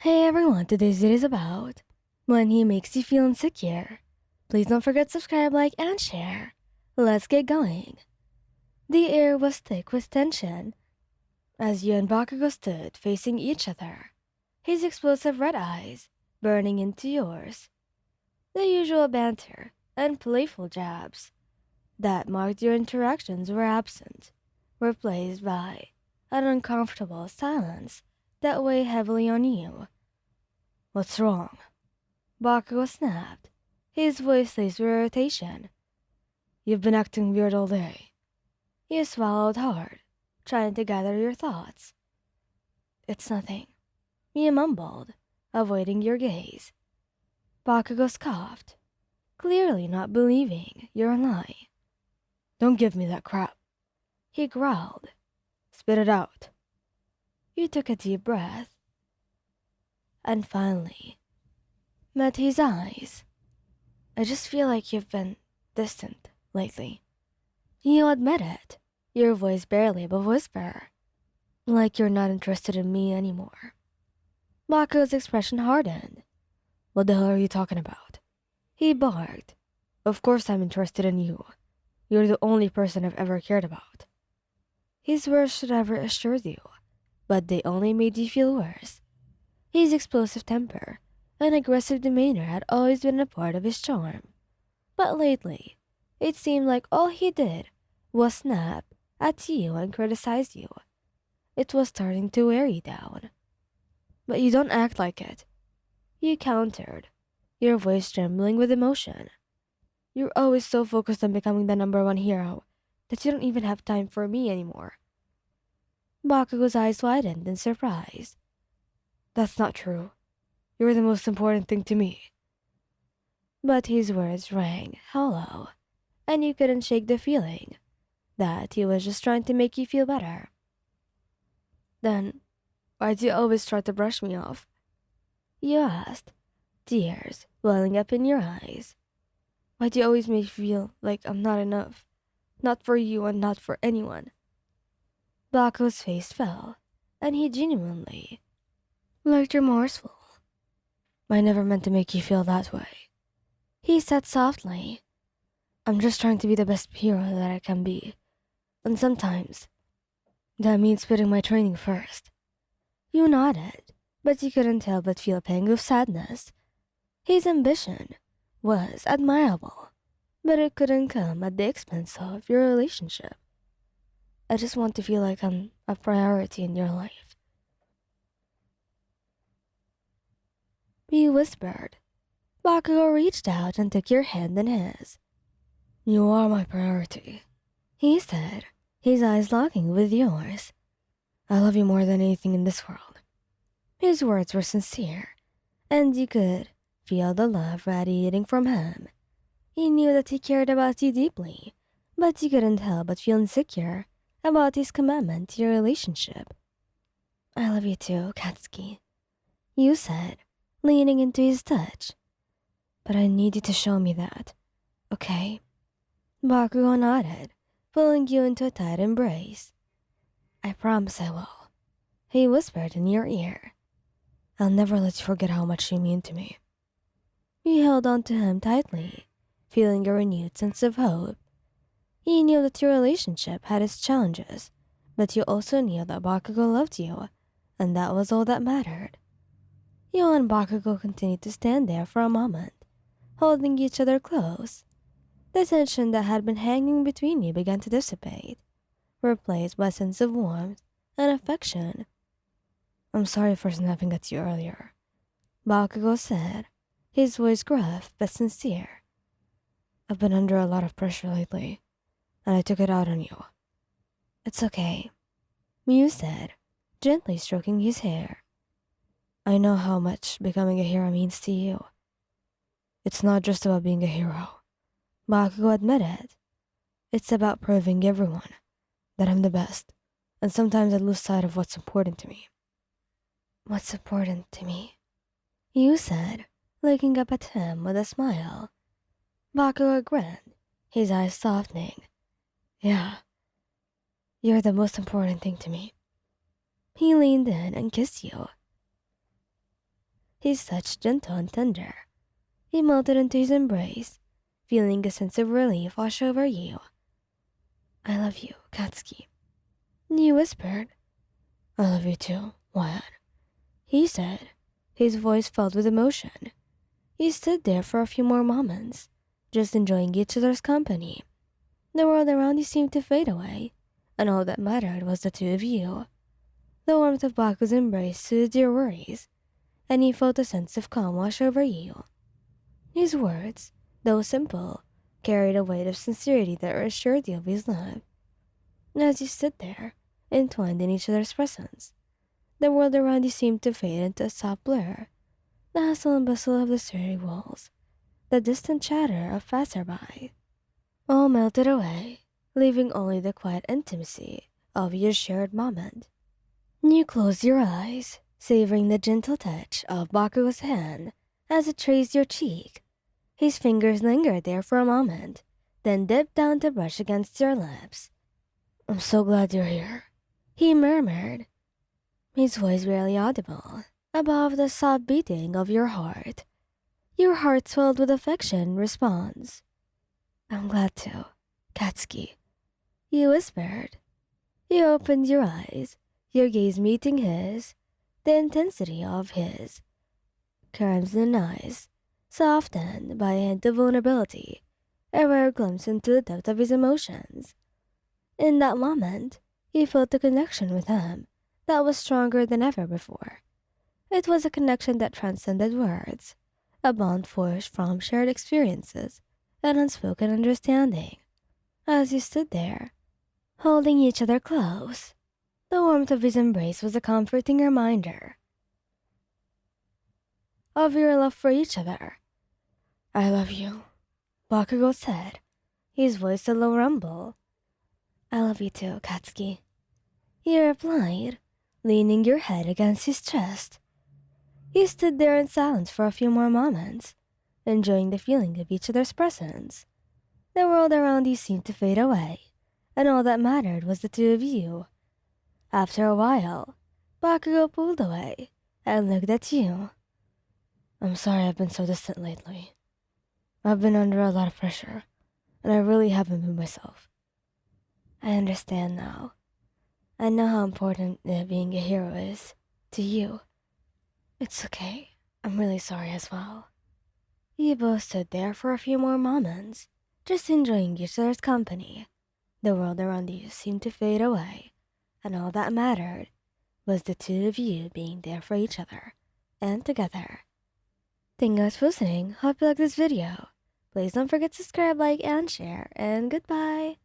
Hey everyone, today's video is about when he makes you feel insecure. Please don't forget to subscribe, like, and share. Let's get going. The air was thick with tension as you and Bakugou stood facing each other, his explosive red eyes burning into yours. The usual banter and playful jabs that marked your interactions were absent, replaced by an uncomfortable silence that weighed heavily on you. What's wrong? Bakugou snapped, his voice laced with irritation. You've been acting weird all day. You swallowed hard, trying to gather your thoughts. It's nothing, you mumbled, avoiding your gaze. Bakugou scoffed, clearly not believing your lie. Don't give me that crap, he growled. Spit it out. You took a deep breath and finally met his eyes. I just feel like you've been distant lately. You admit it, your voice barely above whisper, like you're not interested in me anymore. Bakugou's expression hardened. What the hell are you talking about? He barked. Of course I'm interested in you. You're the only person I've ever cared about. His words should have reassured you, but they only made you feel worse. His explosive temper and aggressive demeanor had always been a part of his charm. But lately, it seemed like all he did was snap at you and criticize you. It was starting to wear you down. But you don't act like it, you countered, your voice trembling with emotion. You're always so focused on becoming the #1 hero that you don't even have time for me anymore. Bakugou's eyes widened in surprise. That's not true. You're the most important thing to me. But his words rang hollow, and you couldn't shake the feeling that he was just trying to make you feel better. Then, why do you always try to brush me off? You asked, tears welling up in your eyes. Why do you always make me feel like I'm not enough? Not for you and not for anyone. Bakugou's face fell, and he genuinely looked remorseful. I never meant to make you feel that way, he said softly. I'm just trying to be the best hero that I can be, and sometimes that means putting my training first. You nodded, but you couldn't help but feel a pang of sadness. His ambition was admirable, but it couldn't come at the expense of your relationship. I just want to feel like I'm a priority in your life. You whispered. Bakugou reached out and took your hand in his. You are my priority, he said, his eyes locking with yours. I love you more than anything in this world. His words were sincere, and you could feel the love radiating from him. He knew that he cared about you deeply, but you couldn't help but feel insecure about his commitment to your relationship. I love you too, Katsuki, you said, leaning into his touch. But I need you to show me that, okay? Bakugou nodded, pulling you into a tight embrace. I promise I will, he whispered in your ear. I'll never let you forget how much you mean to me. You held on to him tightly, feeling a renewed sense of hope. You knew that your relationship had its challenges, but you also knew that Bakugou loved you, and that was all that mattered. You and Bakugou continued to stand there for a moment, holding each other close. The tension that had been hanging between you began to dissipate, replaced by a sense of warmth and affection. I'm sorry for snapping at you earlier, Bakugou said, his voice gruff but sincere. I've been under a lot of pressure lately, and I took it out on you. It's okay, Mew said, gently stroking his hair. I know how much becoming a hero means to you. It's not just about being a hero, Bakugou admitted. It's about proving everyone that I'm the best, and sometimes I lose sight of what's important to me. What's important to me? You said, looking up at him with a smile. Bakugou grinned, his eyes softening. Yeah, you're the most important thing to me. He leaned in and kissed you. He's such gentle and tender. He melted into his embrace, feeling a sense of relief wash over you. I love you, Katsuki. You whispered. I love you too, Wyatt. He said, his voice filled with emotion. He stood there for a few more moments, just enjoying each other's company. The world around you seemed to fade away, and all that mattered was the two of you. The warmth of Baku's embrace soothed your worries, and you felt a sense of calm wash over you. His words, though simple, carried a weight of sincerity that reassured you of his love. As you stood there, entwined in each other's presence, the world around you seemed to fade into a soft blur. The hustle and bustle of the city walls, the distant chatter of passerby, all melted away, leaving only the quiet intimacy of your shared moment. You closed your eyes, savoring the gentle touch of Bakugo's hand as it traced your cheek. His fingers lingered there for a moment, then dipped down to brush against your lips. I'm so glad you're here, he murmured, his voice barely audible, above the soft beating of your heart. Your heart swelled with affection in response. I'm glad to, Katsuki, you whispered. You opened your eyes, your gaze meeting his, the intensity of his crimson eyes, softened by a hint of vulnerability, a rare glimpse into the depth of his emotions. In that moment, you felt a connection with him that was stronger than ever before. It was a connection that transcended words, a bond forged from shared experiences and unspoken understanding. As you stood there, holding each other close, the warmth of his embrace was a comforting reminder of your love for each other. I love you, Bakugo said, his voice a low rumble. I love you too, Katsuki, he replied, leaning your head against his chest. You stood there in silence for a few more moments, enjoying the feeling of each other's presence. The world around you seemed to fade away, and all that mattered was the two of you. After a while, Bakugo pulled away and looked at you. I'm sorry I've been so distant lately. I've been under a lot of pressure, and I really haven't been myself. I understand now. I know how important being a hero is to you. It's okay. I'm really sorry as well. You both stood there for a few more moments, just enjoying each other's company. The world around you seemed to fade away, and all that mattered was the two of you being there for each other and together. Thank you guys for listening. Hope you like this video. Please don't forget to subscribe, like, and share, and goodbye.